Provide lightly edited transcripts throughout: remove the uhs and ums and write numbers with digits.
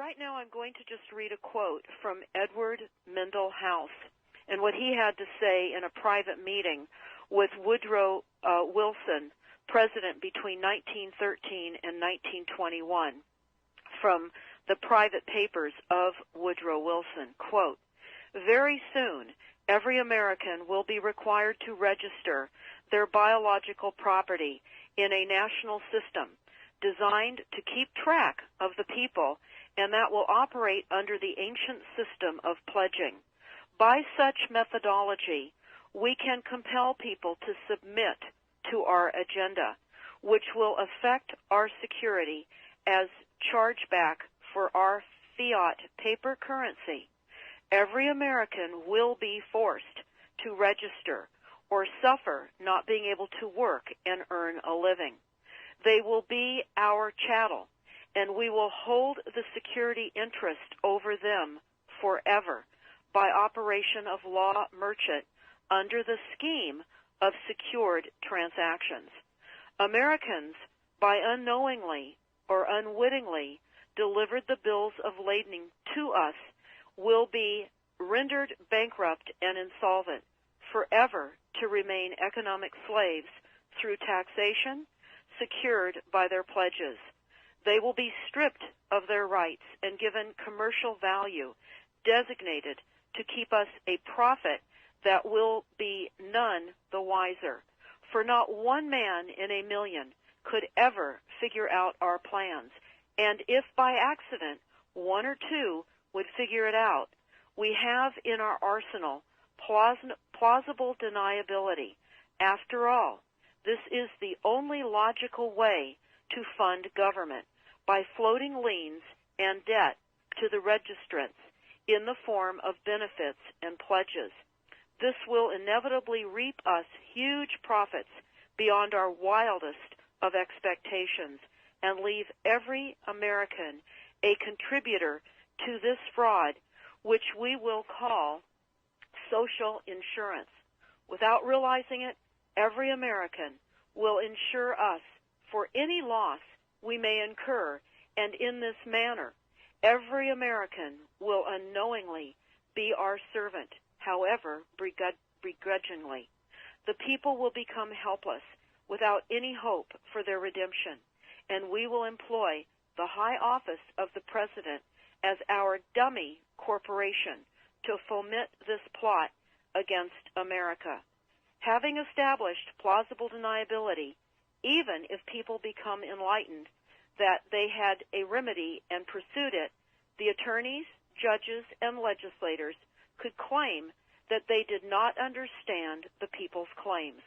right now I'm going to just read a quote from Edward Mendell House and what he had to say in a private meeting with Woodrow Wilson, president between 1913 and 1921, from the private papers of Woodrow Wilson. Quote, "Very soon, every American will be required to register their biological property in a national system designed to keep track of the people, and that will operate under the ancient system of pledging. By such methodology, we can compel people to submit to our agenda, which will affect our security as chargeback for our fiat paper currency. Every American will be forced to register or suffer not being able to work and earn a living. They will be our chattel, and we will hold the security interest over them forever by operation of law merchant under the scheme of secured transactions. Americans, by unknowingly or unwittingly delivered the bills of lading to us, will be rendered bankrupt and insolvent, forever to remain economic slaves through taxation secured by their pledges. They will be stripped of their rights and given commercial value, designated to keep us a profit that will be none the wiser. For not one man in a million could ever figure out our plans, and if by accident one or two would figure it out, we have in our arsenal plausible deniability. After all, this is the only logical way to fund government, by floating liens and debt to the registrants in the form of benefits and pledges. This will inevitably reap us huge profits beyond our wildest of expectations and leave every American a contributor to this fraud, which we will call social insurance. Without realizing it, every American will insure us for any loss we may incur, and in this manner, every American will unknowingly be our servant, however begrudgingly. The people will become helpless without any hope for their redemption, and we will employ the high office of the President as our dummy corporation to foment this plot against America. Having established plausible deniability, even if people become enlightened that they had a remedy and pursued it, the attorneys, judges, and legislators could claim that they did not understand the people's claims,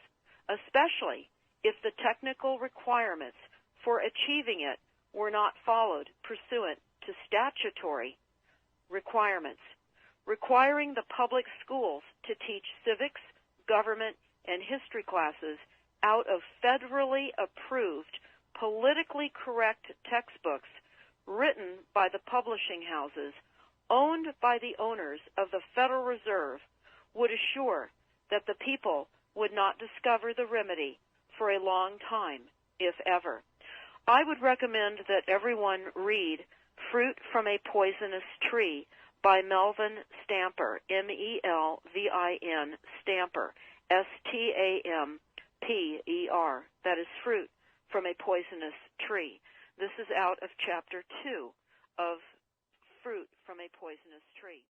especially if the technical requirements for achieving it were not followed pursuant to statutory requirements. Requiring the public schools to teach civics, government, and history classes out of federally approved, politically correct textbooks written by the publishing houses owned by the owners of the Federal Reserve would assure that the people would not discover the remedy for a long time, if ever. I would recommend that everyone read Fruit from a Poisonous Tree by Melvin Stamper, M-E-L-V-I-N, Stamper, S-T-A-M-P-E-R. That is Fruit from a Poisonous Tree. This is out of Chapter 2 of Fruit from a Poisonous Tree.